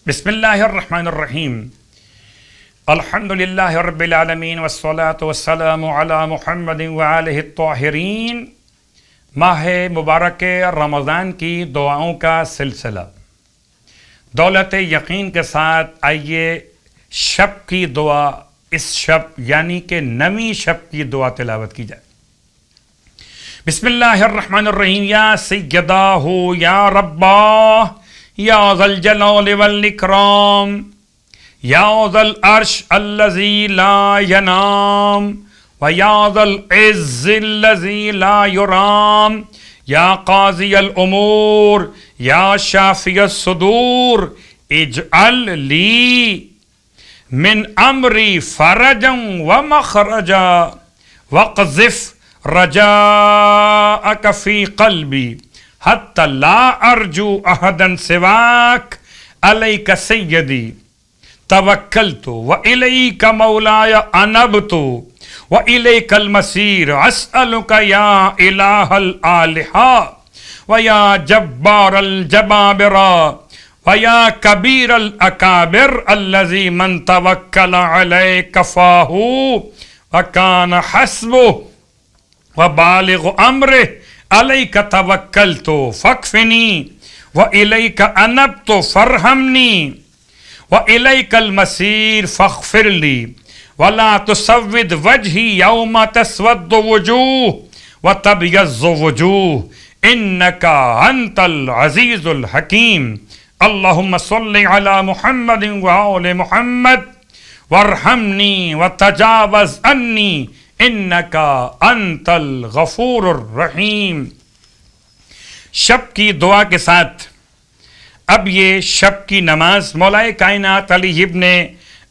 بسم اللہ الرحمن الرحیم الحمدللہ رب العالمین والصلاة والسلام علی محمد وآلہ الطاہرین۔ ماہ مبارک رمضان کی دعاؤں کا سلسلہ، دولت یقین کے ساتھ آئیے شب کی دعا، اس شب یعنی کہ نویں شب کی دعا تلاوت کی جائے۔ بسم اللہ الرحمن الرحیم۔ یا سیداہ یا رباہ یا ذا الجلال والاکرام یا ذا العرش الذی لا ینام و یا ذا العز الذی لا یرام یا قاضی الامور یا شافی الصدور اجعل لی من امری فرجا و مخرجا وقذف رجاءک فی قلبی حتی لا ارجو احدا سواک علیک سیدی توکلت و الیک مولاي انبت و الیک المصیر اسألک یا الہ الآلہة و یا جبار الجبابر و یا کبیر الاکابر الذی من توکل علیک کفاہ وکان حسبہ وبالغ امرہ علیک توکلت فاکفنی والیک انبت فارحمنی والیک المصیر فاغفر لی ولا تسود وجہی یوم تسود وجوہ وتبیض وجوہ انک انت العزیز الحکیم۔ اللہم صل علی محمد وآل محمد وارحمنی وتجاوز عنی انکا انت الغفور الرحیم۔ شب کی دعا کے ساتھ اب یہ شب کی نماز مولا کائنات علی ابن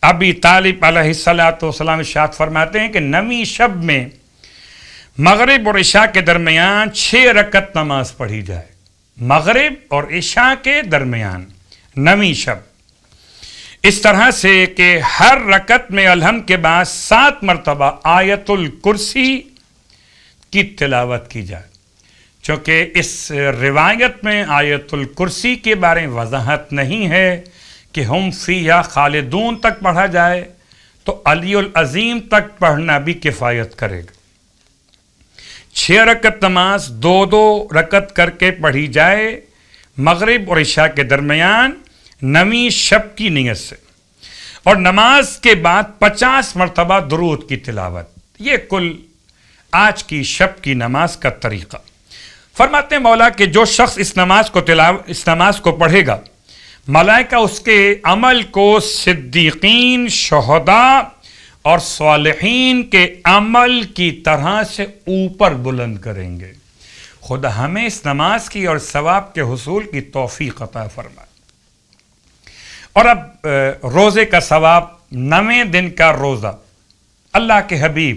ابی طالب علیہ السلام ارشاد فرماتے ہیں کہ نویں شب میں مغرب اور عشاء کے درمیان 6 رکعت نماز پڑھی جائے۔ مغرب اور عشاء کے درمیان نویں شب، اس طرح سے کہ ہر رکعت میں الحمد کے بعد 7 مرتبہ آیت الکرسی کی تلاوت کی جائے۔ چونکہ اس روایت میں آیت الکرسی کے بارے میں وضاحت نہیں ہے کہ ہم فیہا خالدون تک پڑھا جائے تو علی العظیم تک پڑھنا بھی کفایت کرے گا۔ 6 رکعت نماز 2 رکعت کر کے پڑھی جائے مغرب اور عشاء کے درمیان نویں شب کی نیت سے، اور نماز کے بعد 50 مرتبہ درود کی تلاوت۔ یہ کل آج کی شب کی نماز کا طریقہ۔ فرماتے ہیں مولا کہ جو شخص اس نماز کو پڑھے گا، ملائکہ اس کے عمل کو صدیقین، شہداء اور صالحین کے عمل کی طرح سے اوپر بلند کریں گے۔ خدا ہمیں اس نماز کی اور ثواب کے حصول کی توفیق عطا فرمائے۔ اور اب روزے کا ثواب، 9ویں دن کا روزہ۔ اللہ کے حبیب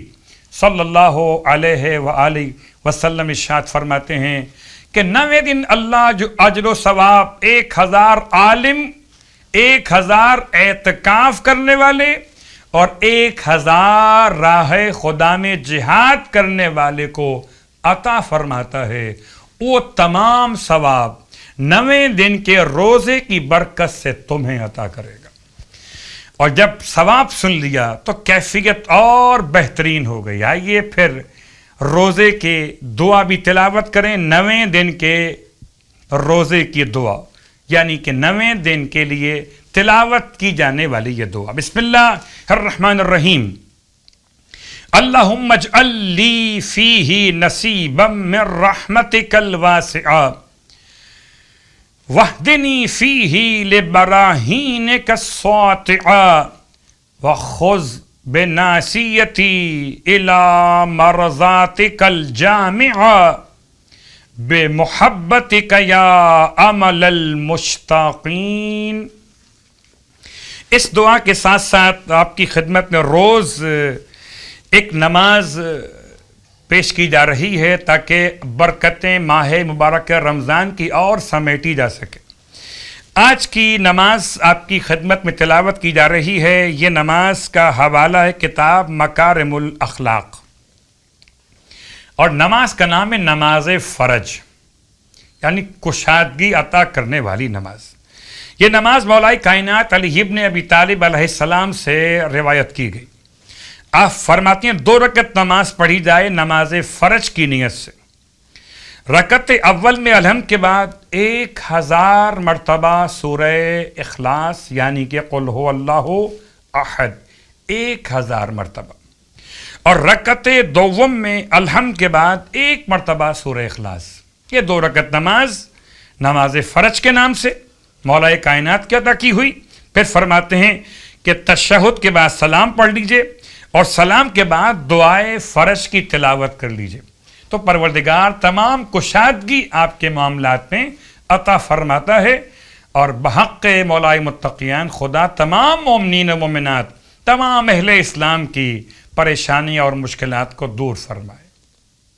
صلی اللہ علیہ وآلہ وسلم ارشاد فرماتے ہیں کہ 9ویں دن اللہ جو اجر و ثواب 1000 عالم، 1000 اعتکاف کرنے والے اور 1000 راہ خدا میں جہاد کرنے والے کو عطا فرماتا ہے۔ وہ تمام ثواب 9ویں دن کے روزے کی برکت سے تمہیں عطا کرے گا۔ اور جب ثواب سن لیا تو کیفیت اور بہترین ہو گئی۔ آئیے پھر روزے کے دعا بھی تلاوت کریں۔ 9ویں دن کے روزے کی دعا یعنی کہ 9ویں دن کے لیے تلاوت کی جانے والی یہ دعا۔ بسم اللہ الرحمن الرحیم۔ اللہم اجعل لی فیہ نصیبا من رحمتک الواسعہ وَاهْدِنِي فِيهِ لِبَرَاهِينِكَ السَّاطِعَةِ وَخُذْ بِنَاصِيَتِي إِلَى مَرْضَاتِكَ الْجَامِعَةِ بِمُحَبَّتِكَ يَا أَمَلَ الْمُشْتَاقِينَ۔ اس دعا کے ساتھ ساتھ آپ کی خدمت میں روز ایک نماز پیش کی جا رہی ہے تاکہ برکتیں ماہ مبارک رمضان کی اور سمیٹی جا سکے۔ آج کی نماز آپ کی خدمت میں تلاوت کی جا رہی ہے۔ یہ نماز کا حوالہ ہے کتاب مکارم الاخلاق، اور نماز کا نام ہے نماز فرج، یعنی کشادگی عطا کرنے والی نماز۔ یہ نماز مولا کائنات علی ابن ابی طالب علیہ السلام سے روایت کی گئی. آپ فرماتے ہیں 2 رکعت نماز پڑھی جائے نماز فرض کی نیت سے. رکعت اول میں الحمد کے بعد 1000 مرتبہ سورہ اخلاص یعنی کہ قل هو اللہ احد 1000 مرتبہ، اور رکعت دوم میں الحمد کے بعد 1 مرتبہ سورہ اخلاص. یہ 2 رکعت نماز فرض کے نام سے مولا کائنات کی عطا کی ہوئی. پھر فرماتے ہیں کہ تشہد کے بعد سلام پڑھ لیجئے اور سلام کے بعد دعائے فرض کی تلاوت کر لیجئے. تو پروردگار تمام کشادگی آپ کے معاملات میں عطا فرماتا ہے، اور بحق مولا متقیان خدا تمام مومنین و مومنات، تمام اہل اسلام کی پریشانی اور مشکلات کو دور فرمائے.